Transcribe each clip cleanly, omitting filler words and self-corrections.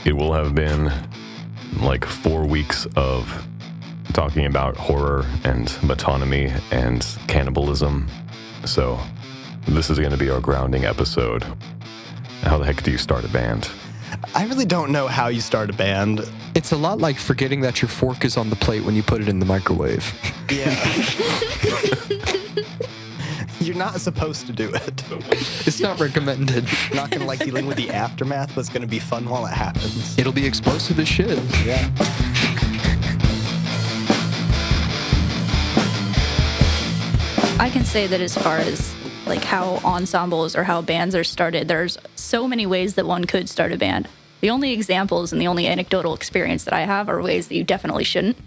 It will have been like 4 weeks of talking about horror and metonymy and cannibalism. So this is going to be our grounding episode. How the heck do you start a band? I really don't know how you start a band. It's a lot like forgetting that your fork is on the plate when you put it in the microwave. Yeah. You're not supposed to do it. It's not recommended. Not going to like dealing with the aftermath, but it's going to be fun while it happens. It'll be explosive as shit. Yeah. I can say that as far as like how ensembles or how bands are started, there's so many ways that one could start a band. The only examples and the only anecdotal experience that I have are ways that you definitely shouldn't.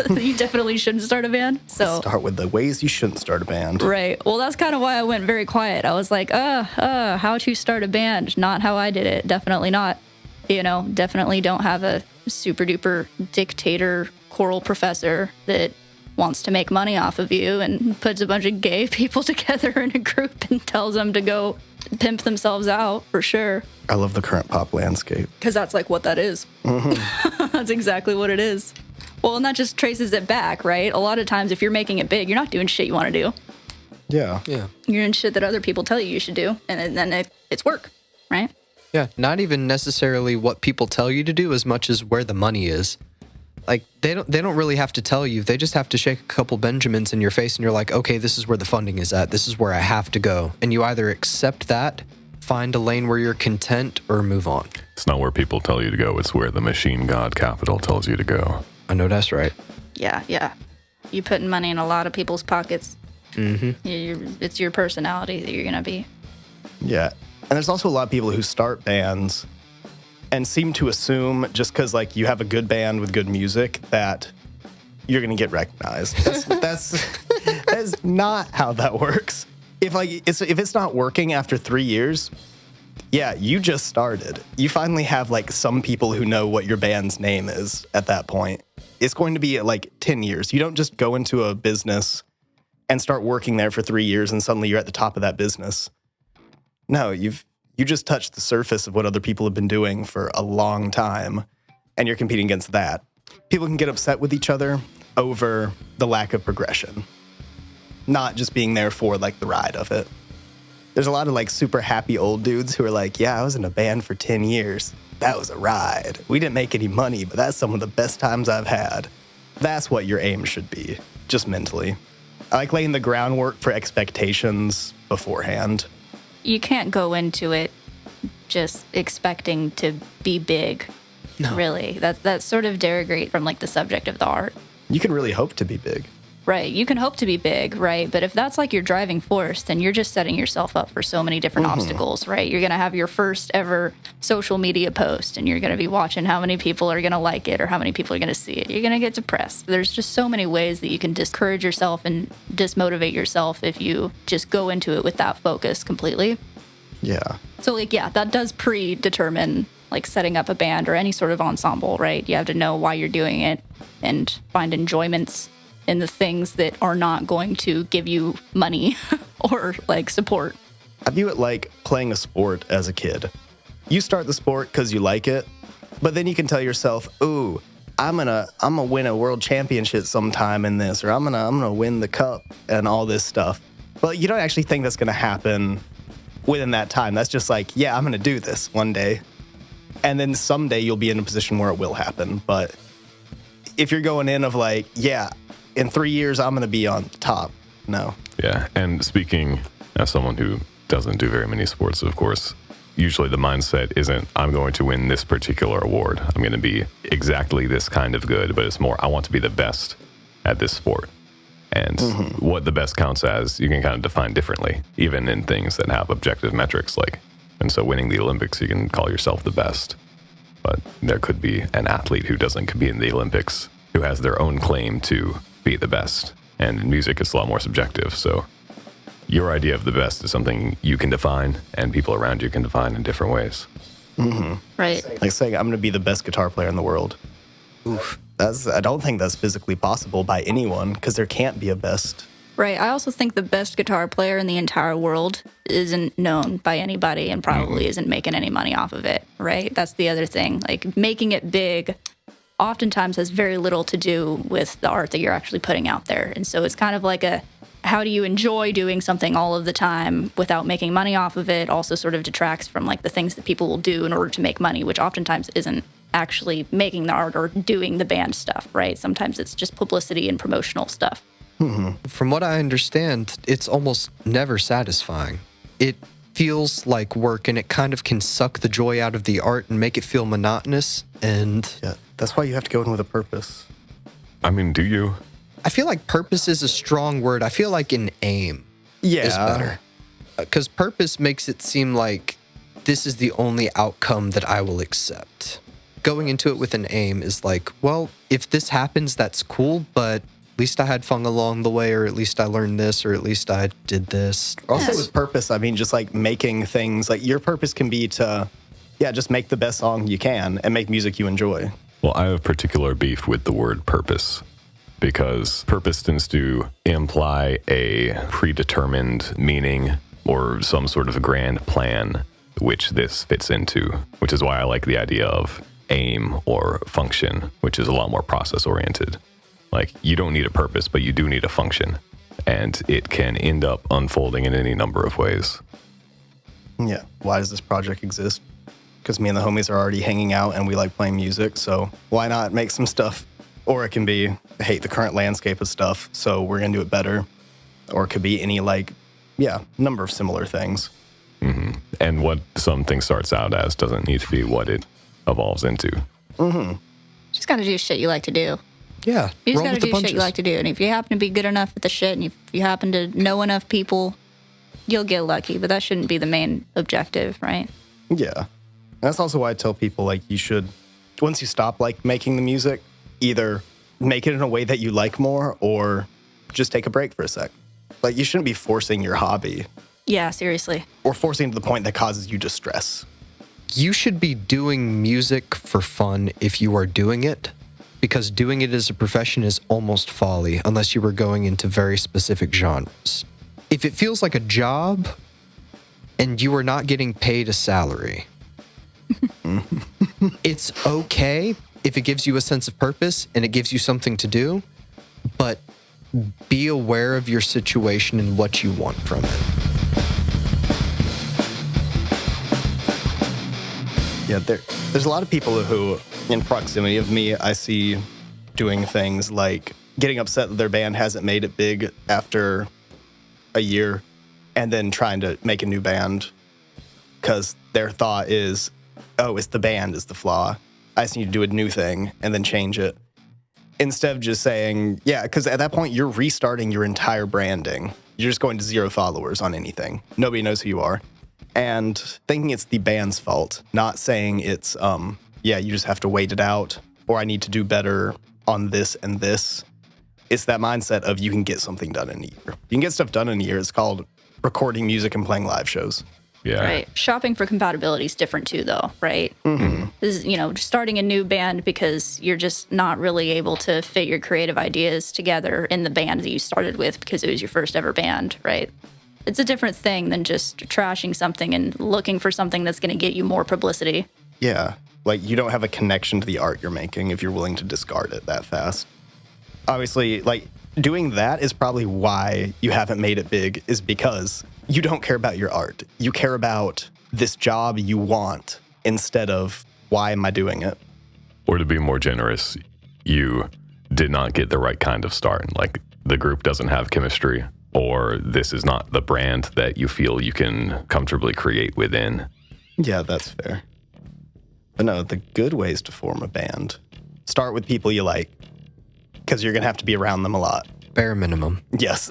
You definitely shouldn't start a band. So Start with the ways you shouldn't start a band. right. Well, that's kind of why I went very quiet. I was like, how to start a band, not how I did it. Definitely not. You know, definitely don't have a super duper dictator choral professor that wants to make money off of you and puts a bunch of gay people together in a group and tells them to go pimp themselves out, for sure. I love the current pop landscape. Because that's like what that is. Mm-hmm. That's exactly what it is. Well, and that just traces it back, right? A lot of times if you're making it big, you're not doing shit you want to do. Yeah. Yeah. You're doing shit that other people tell you should do, and then it's work, right? Yeah, not even necessarily what people tell you to do as much as where the money is. Like, they don't really have to tell you. They just have to shake a couple Benjamins in your face and you're like, okay, this is where the funding is at. This is where I have to go. And you either accept that, find a lane where you're content, or move on. It's not where people tell you to go. It's where the machine god capital tells you to go. I know that's right. Yeah. You putting money in a lot of people's pockets. Mm-hmm. It's your personality that you're going to be. Yeah. And there's also a lot of people who start bands and seem to assume just because like you have a good band with good music that you're gonna get recognized. That's not how that works. If it's not working after 3 years, yeah, you just started. You finally have like some people who know what your band's name is at that point. It's going to be like 10 years. You don't just go into a business and start working there for 3 years and suddenly you're at the top of that business. No, you just touched the surface of what other people have been doing for a long time, and you're competing against that. People can get upset with each other over the lack of progression, not just being there for, like, the ride of it. There's a lot of, like, super happy old dudes who are like, yeah, I was in a band for 10 years. That was a ride. We didn't make any money, but that's some of the best times I've had. That's what your aim should be, just mentally. I like laying the groundwork for expectations beforehand. You can't go into it just expecting to be big. No. Really. That's sort of derogate from like the subject of the art. You can really hope to be big. Right. You can hope to be big, right? But if that's like your driving force, then you're just setting yourself up for so many different obstacles, right? You're going to have your first ever social media post and you're going to be watching how many people are going to like it or how many people are going to see it. You're going to get depressed. There's just so many ways that you can discourage yourself and dismotivate yourself if you just go into it with that focus completely. Yeah. So, like, yeah, that does predetermine, like, setting up a band or any sort of ensemble, right? You have to know why you're doing it and find enjoyments in the things that are not going to give you money or, like, support. I view it like playing a sport as a kid. You start the sport because you like it, but then you can tell yourself, ooh, I'm gonna win a world championship sometime in this, or I'm gonna win the cup and all this stuff. But you don't actually think that's gonna happen within that time. That's just like, yeah, I'm going to do this one day. And then someday you'll be in a position where it will happen. But if you're going in of like, yeah, in 3 years, I'm going to be on top. No. Yeah. And speaking as someone who doesn't do very many sports, of course, usually the mindset isn't, I'm going to win this particular award. I'm going to be exactly this kind of good, but it's more, I want to be the best at this sport. And what the best counts as, you can kind of define differently, even in things that have objective metrics. And so winning the Olympics, you can call yourself the best. But there could be an athlete who doesn't compete in the Olympics who has their own claim to be the best. And in music, it's a lot more subjective. So your idea of the best is something you can define, and people around you can define in different ways. Right. Like saying, I'm going to be the best guitar player in the world. Oof. I don't think that's physically possible by anyone, because there can't be a best Right. I also think the best guitar player in the entire world isn't known by anybody and probably isn't making any money off of it, right? That's the other thing. Like, making it big oftentimes has very little to do with the art that you're actually putting out there. And so it's kind of like how do you enjoy doing something all of the time without making money off of it also sort of detracts from like the things that people will do in order to make money, which oftentimes isn't actually making the art or doing the band stuff, right? Sometimes it's just publicity and promotional stuff. From what I understand, it's almost never satisfying. It feels like work, and it kind of can suck the joy out of the art and make it feel monotonous. And Yeah, that's why you have to go in with a purpose. I mean, do you? I feel like purpose is a strong word. I feel like an aim is better. Because purpose makes it seem like this is the only outcome that I will accept. Going into it with an aim is like, well, if this happens, that's cool, but at least I had fun along the way, or at least I learned this, or at least I did this. Also Yes. with purpose, I mean, just like making things, like your purpose can be to, just make the best song you can and make music you enjoy. Well, I have particular beef with the word purpose because purpose tends to imply a predetermined meaning or some sort of grand plan, which this fits into, which is why I like the idea of aim or function, which is a lot more process oriented. Like, you don't need a purpose, but you do need a function, and it can end up unfolding in any number of ways. Yeah. Why does this project exist? Because me and the homies are already hanging out and we like playing music, so why not make some stuff? Or it can be, I hate the current landscape of stuff, so we're going to do it better. Or it could be any, number of similar things. And what something starts out as doesn't need to be what it evolves into. Just got to do shit you like to do. Yeah, You just roll got to with the do punches. shit you like to do. And if you happen to be good enough at the shit and if you happen to know enough people, you'll get lucky. But that shouldn't be the main objective, right? Yeah. And that's also why I tell people, you should, once you stop, making the music, either make it in a way that you like more or just take a break for a sec. You shouldn't be forcing your hobby Yeah, seriously. or forcing to the point that causes you distress. You should be doing music for fun if you are doing it, because doing it as a profession is almost folly unless you were going into very specific genres. If it feels like a job and you are not getting paid a salary, it's okay if it gives you a sense of purpose and it gives you something to do, but be aware of your situation and what you want from it. Yeah, there's a lot of people who, in proximity of me, I see doing things like getting upset that their band hasn't made it big after a year and then trying to make a new band because their thought is, oh, it's the band is the flaw. I just need to do a new thing and then change it. Instead of just saying, because at that point, you're restarting your entire branding. You're just going to 0 followers on anything. Nobody knows who you are. And thinking it's the band's fault, not saying it's, you just have to wait it out, or I need to do better on this and this. It's that mindset of you can get something done in a year. You can get stuff done in a year. It's called recording music and playing live shows. Yeah. Right. Shopping for compatibility is different too, though, right? This is, just starting a new band because you're just not really able to fit your creative ideas together in the band that you started with because it was your first ever band, right? It's a different thing than just trashing something and looking for something that's going to get you more publicity. Yeah. You don't have a connection to the art you're making if you're willing to discard it that fast. Obviously, doing that is probably why you haven't made it big, is because you don't care about your art. You care about this job you want instead of why am I doing it? Or to be more generous, you did not get the right kind of start. The group doesn't have chemistry, or this is not the brand that you feel you can comfortably create within. Yeah, that's fair. But no, the good ways to form a band. Start with people you like, because you're going to have to be around them a lot. Bare minimum. Yes.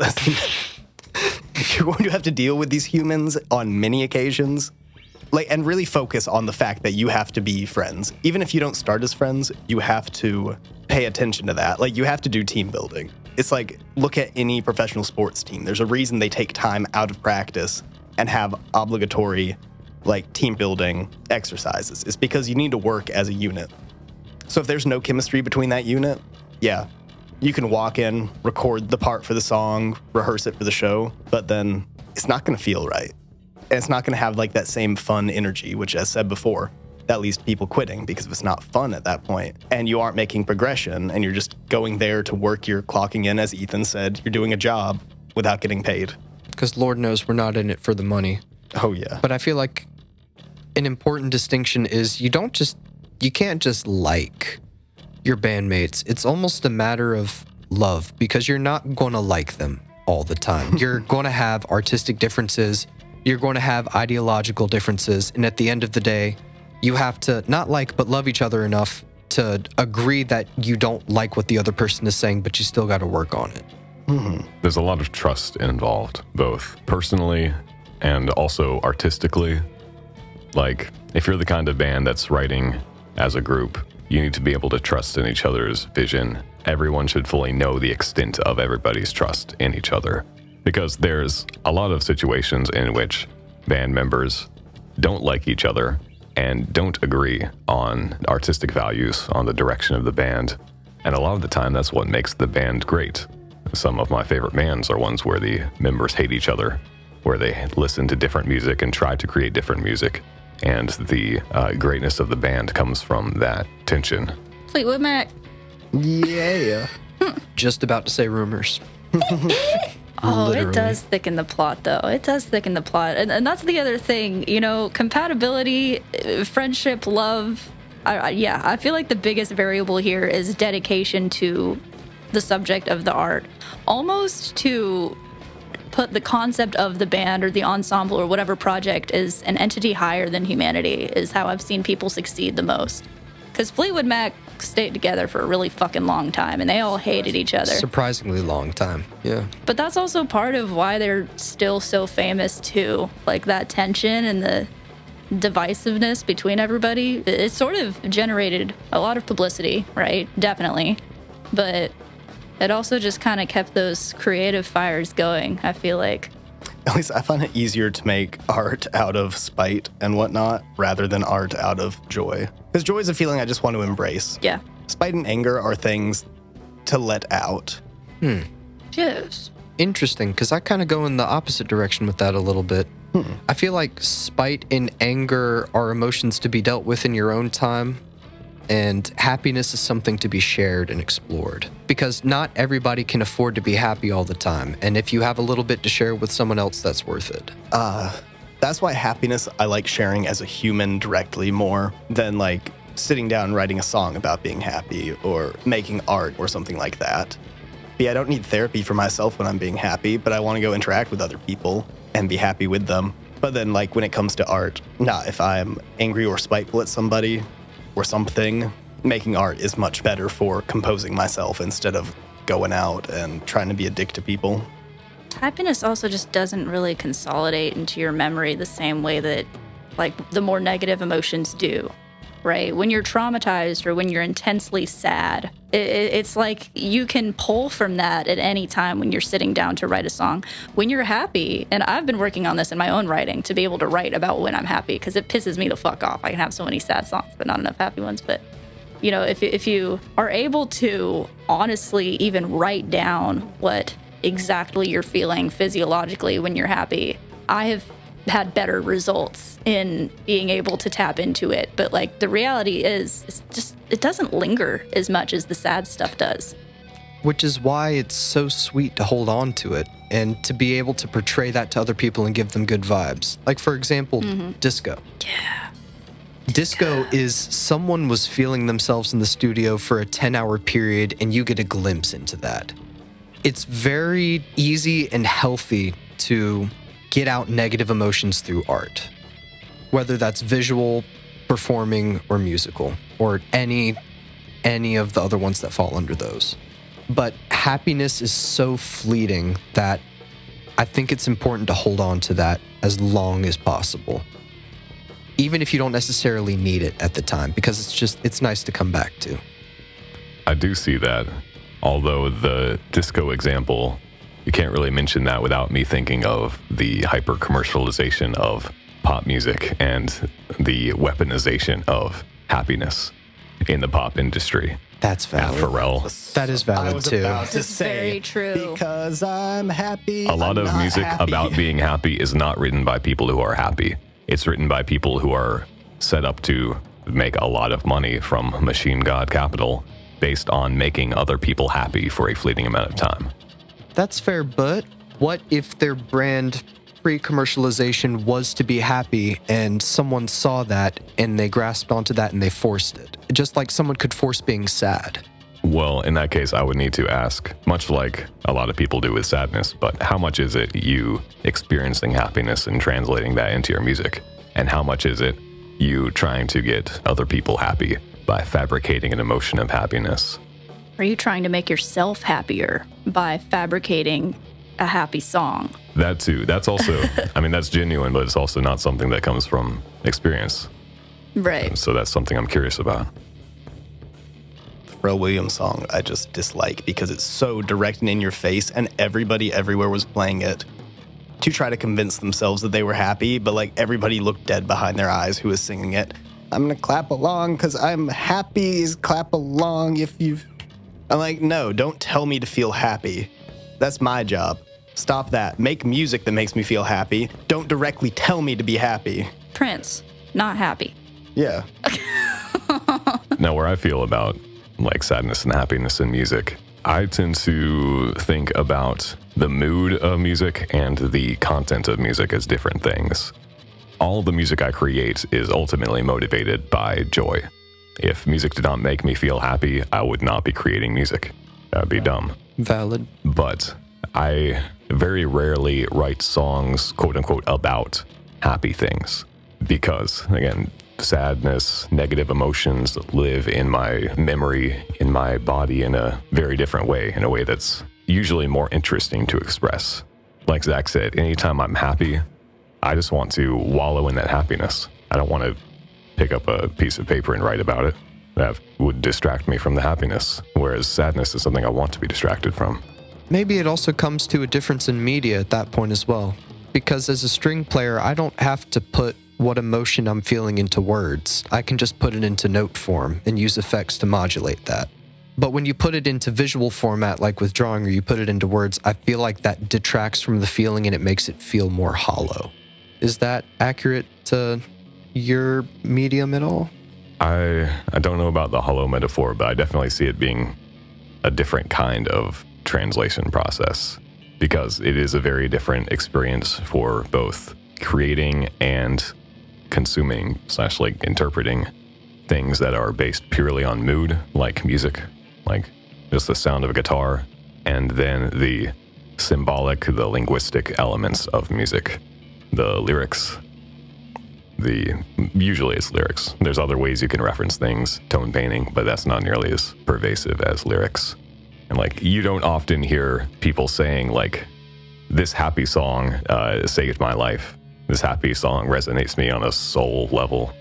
You're going to have to deal with these humans on many occasions. And really focus on the fact that you have to be friends. Even if you don't start as friends, you have to pay attention to that. You have to do team building. It's look at any professional sports team. There's a reason they take time out of practice and have obligatory, team building exercises. It's because you need to work as a unit. So if there's no chemistry between that unit, you can walk in, record the part for the song, rehearse it for the show, but then it's not going to feel right. And it's not going to have like that same fun energy, which, as said before, that leads to people quitting because if it's not fun at that point and you aren't making progression and you're just going there to work, you're clocking in, as Ethan said, you're doing a job without getting paid. Because Lord knows we're not in it for the money. Oh, yeah. But I feel like an important distinction is you can't just like your bandmates. It's almost a matter of love because you're not going to like them all the time. You're going to have artistic differences. You're going to have ideological differences. And at the end of the day, you have to not like, but love each other enough to agree that you don't like what the other person is saying, but you still got to work on it. Mm-hmm. There's a lot of trust involved, both personally and also artistically. Like, if you're the kind of band that's writing as a group, you need to be able to trust in each other's vision. Everyone should fully know the extent of everybody's trust in each other. Because there's a lot of situations in which band members don't like each other and don't agree on artistic values, on the direction of the band. And a lot of the time, that's what makes the band great. Some of my favorite bands are ones where the members hate each other, where they listen to different music and try to create different music. And the greatness of the band comes from that tension. Fleetwood Mac. Yeah. Just about to say rumors. Oh, Literally. it does thicken the plot, though. It does thicken the plot. And that's the other thing, compatibility, friendship, love. I feel like the biggest variable here is dedication to the subject of the art. Almost to put the concept of the band or the ensemble or whatever project as an entity higher than humanity is how I've seen people succeed the most. Because Fleetwood Mac stayed together for a really fucking long time, and they all hated each other. Surprisingly long time, yeah. But that's also part of why they're still so famous, too. Like, that tension and the divisiveness between everybody, it sort of generated a lot of publicity, right? Definitely. But it also just kind of kept those creative fires going, I feel like. At least I find it easier to make art out of spite and whatnot rather than art out of joy. Because joy is a feeling I just want to embrace. Yeah. Spite and anger are things to let out. Yes. Interesting, because I kind of go in the opposite direction with that a little bit. I feel like spite and anger are emotions to be dealt with in your own time, and happiness is something to be shared and explored. Because not everybody can afford to be happy all the time, and if you have a little bit to share with someone else, that's worth it. That's why happiness I like sharing as a human directly more than like sitting down and writing a song about being happy or making art or something like that. But yeah, I don't need therapy for myself when I'm being happy, but I want to go interact with other people and be happy with them. But then like when it comes to art, if I'm angry or spiteful at somebody or something, making art is much better for composing myself instead of going out and trying to be a dick to people. Happiness also just doesn't really consolidate into your memory the same way that, like, the more negative emotions do, right? When you're traumatized or when you're intensely sad, it's like you can pull from that at any time when you're sitting down to write a song. When you're happy, and I've been working on this in my own writing to be able to write about when I'm happy, because it pisses me the fuck off. I can have so many sad songs, but not enough happy ones. But, if you are able to honestly even write down what exactly you're feeling physiologically when you're happy, I have had better results in being able to tap into it. But like the reality is, it's just, it doesn't linger as much as the sad stuff does. Which is why it's so sweet to hold on to it and to be able to portray that to other people and give them good vibes. Like, for example, disco. Yeah. Disco is someone was feeling themselves in the studio for a 10-hour period and you get a glimpse into that. It's very easy and healthy to get out negative emotions through art, whether that's visual, performing, or musical, or any of the other ones that fall under those. But happiness is so fleeting that I think it's important to hold on to that as long as possible, even if you don't necessarily need it at the time, because it's nice to come back to. I do see that. Although the disco example, you can't really mention that without me thinking of the hyper-commercialization of pop music and the weaponization of happiness in the pop industry. That's valid. Pharrell. That is valid, I was too. about to This is say, very true. Because I'm happy. A lot I'm of not music happy. about being happy is not written by people who are happy. It's written by people who are set up to make a lot of money from machine god capital based on making other people happy for a fleeting amount of time. That's fair, but what if their brand pre-commercialization was to be happy and someone saw that and they grasped onto that and they forced it? Just like someone could force being sad. Well, in that case, I would need to ask, much like a lot of people do with sadness, but how much is it you experiencing happiness and translating that into your music? And how much is it you trying to get other people happy by fabricating an emotion of happiness? Are you trying to make yourself happier by fabricating a happy song? That too. That's also, I mean, that's genuine, but it's also not something that comes from experience. Right. So that's something I'm curious about. The Pharrell Williams song I just dislike because it's so direct and in your face, and everybody everywhere was playing it to try to convince themselves that they were happy, but like everybody looked dead behind their eyes who was singing it. I'm gonna clap along because I'm happy. Clap along if you've. I'm like, no, don't tell me to feel happy. That's my job. Stop that. Make music that makes me feel happy. Don't directly tell me to be happy. Prince, not happy. Yeah. Now, where I feel about like sadness and happiness in music, I tend to think about the mood of music and the content of music as different things. All the music I create is ultimately motivated by joy. If music did not make me feel happy, I would not be creating music. That would be dumb. Valid. But I very rarely write songs, quote unquote, about happy things. Because, again, sadness, negative emotions live in my memory, in my body in a very different way, in a way that's usually more interesting to express. Like Zach said, anytime I'm happy, I just want to wallow in that happiness. I don't want to pick up a piece of paper and write about it. That would distract me from the happiness, whereas sadness is something I want to be distracted from. Maybe it also comes to a difference in media at that point as well. Because as a string player, I don't have to put what emotion I'm feeling into words. I can just put it into note form and use effects to modulate that. But when you put it into visual format, like with drawing, or you put it into words, I feel like that detracts from the feeling and it makes it feel more hollow. Is that accurate to your medium at all? I don't know about the hollow metaphor, but I definitely see it being a different kind of translation process because it is a very different experience for both creating and consuming / like interpreting things that are based purely on mood, like music, like just the sound of a guitar, and then the symbolic, the linguistic elements of music, the lyrics. Usually it's lyrics. There's other ways you can reference things, tone painting, but that's not nearly as pervasive as lyrics. And like, you don't often hear people saying like, this happy song saved my life. This happy song resonates me on a soul level.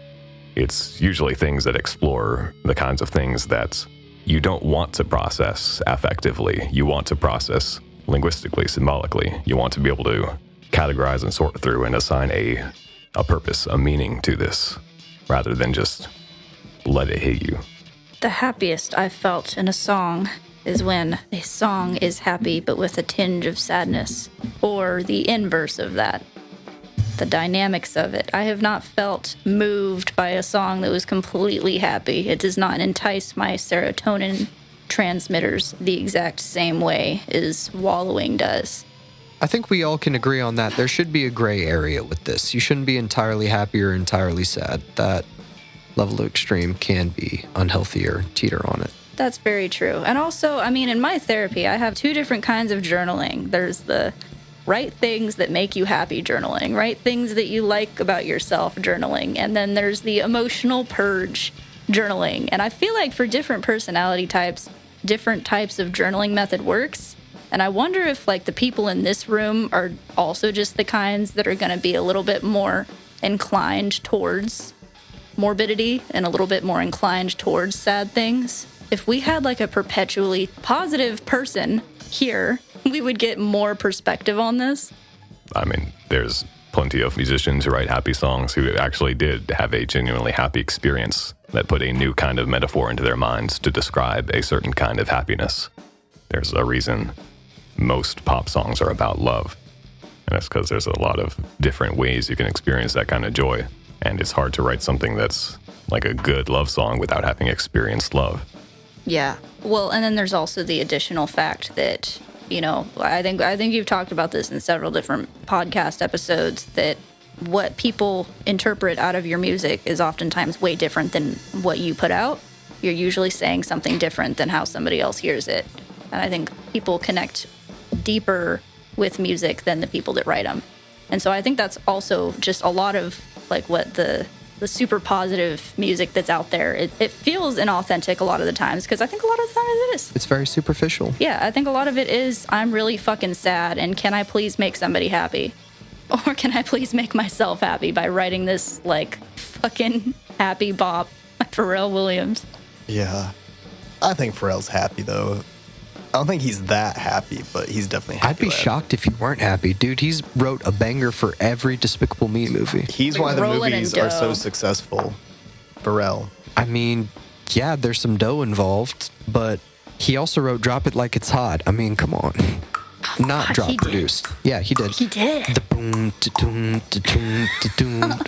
It's usually things that explore the kinds of things that you don't want to process affectively. You want to process linguistically, symbolically. You want to be able to categorize and sort through and assign a purpose, a meaning to this, rather than just let it hit you. The happiest I've felt in a song is when a song is happy but with a tinge of sadness, or the inverse of that. The dynamics of it. I have not felt moved by a song that was completely happy. It does not entice my serotonin transmitters the exact same way as wallowing does. I think we all can agree on that. There should be a gray area with this. You shouldn't be entirely happy or entirely sad. That level of extreme can be unhealthy or teeter on it. That's very true. And also, I mean, in my therapy, I have two different kinds of journaling. There's the write things that make you happy journaling, write things that you like about yourself journaling, and then there's the emotional purge journaling. And I feel like for different personality types, different types of journaling method works. And I wonder if like the people in this room are also just the kinds that are going to be a little bit more inclined towards morbidity and a little bit more inclined towards sad things. If we had like a perpetually positive person here, we would get more perspective on this. I mean, there's plenty of musicians who write happy songs who actually did have a genuinely happy experience that put a new kind of metaphor into their minds to describe a certain kind of happiness. There's a reason most pop songs are about love. And that's because there's a lot of different ways you can experience that kind of joy. And it's hard to write something that's like a good love song without having experienced love. Yeah. Well, and then there's also the additional fact that, you know, I think you've talked about this in several different podcast episodes, that what people interpret out of your music is oftentimes way different than what you put out. You're usually saying something different than how somebody else hears it. And I think people connect deeper with music than the people that write them. And so I think that's also just a lot of like what the super positive music that's out there. It feels inauthentic a lot of the times, because I think a lot of the times it is. It's very superficial. Yeah, I think a lot of it is, I'm really fucking sad, and can I please make somebody happy? Or can I please make myself happy by writing this, like, fucking happy bop by Pharrell Williams? Yeah. I think Pharrell's happy, though. I don't think he's that happy, but he's definitely happy. I'd be shocked if you weren't happy. Dude, he's wrote a banger for every Despicable Me movie. He's Like why the rolling in movies are so dough. successful. Pharrell. I mean, yeah, there's some dough involved, but he also wrote Drop It Like It's Hot. I mean, come on. Not God, drop he did. produced. Yeah, he did. He did. The boom, da-doom, da-doom, da-doom.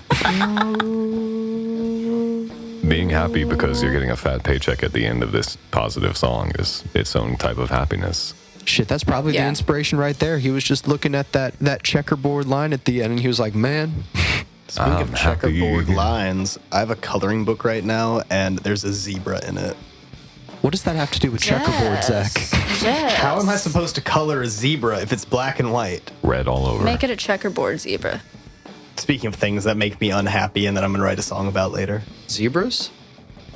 Being happy because you're getting a fat paycheck at the end of this positive song is its own type of happiness. Shit, that's probably the Yeah. inspiration right there. He was just looking at that checkerboard line at the end, and he was like, man, Speaking I'm of happy. checkerboard lines, I have a coloring book right now, and there's a zebra in it. what does that have to do with checkerboard, Zach? Yes. How am I supposed to color a zebra if it's black and white? Red all over. Make it a checkerboard zebra. Speaking of things that make me unhappy and that I'm going to write a song about later. Zebras?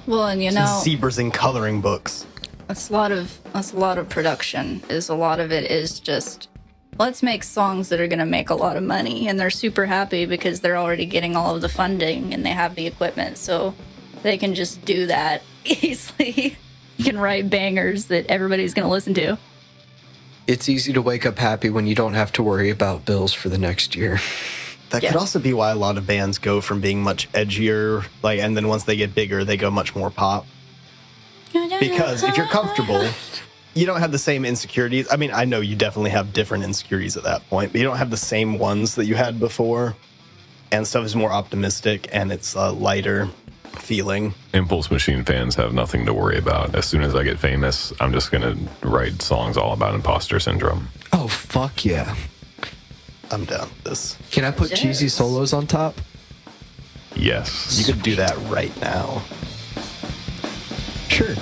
Well, and you know, Zebras in coloring books. that's a lot of production. A lot of it is just, let's make songs that are going to make a lot of money, and they're super happy because they're already getting all of the funding and they have the equipment, so they can just do that easily. You can write bangers that everybody's going to listen to. It's easy to wake up happy when you don't have to worry about bills for the next year. That Yeah. could also be why a lot of bands go from being much edgier, like, and then once they get bigger, they go much more pop. Because if you're comfortable, you don't have the same insecurities. I mean, I know you definitely have different insecurities at that point, but you don't have the same ones that you had before. And stuff is more optimistic, and it's a lighter feeling. Impulse Machine fans have nothing to worry about. As soon as I get famous, I'm just going to write songs all about imposter syndrome. Oh, fuck yeah. I'm down with this. Can I put cheesy Yes. solos on top? Yes. You could do that right now. Sure.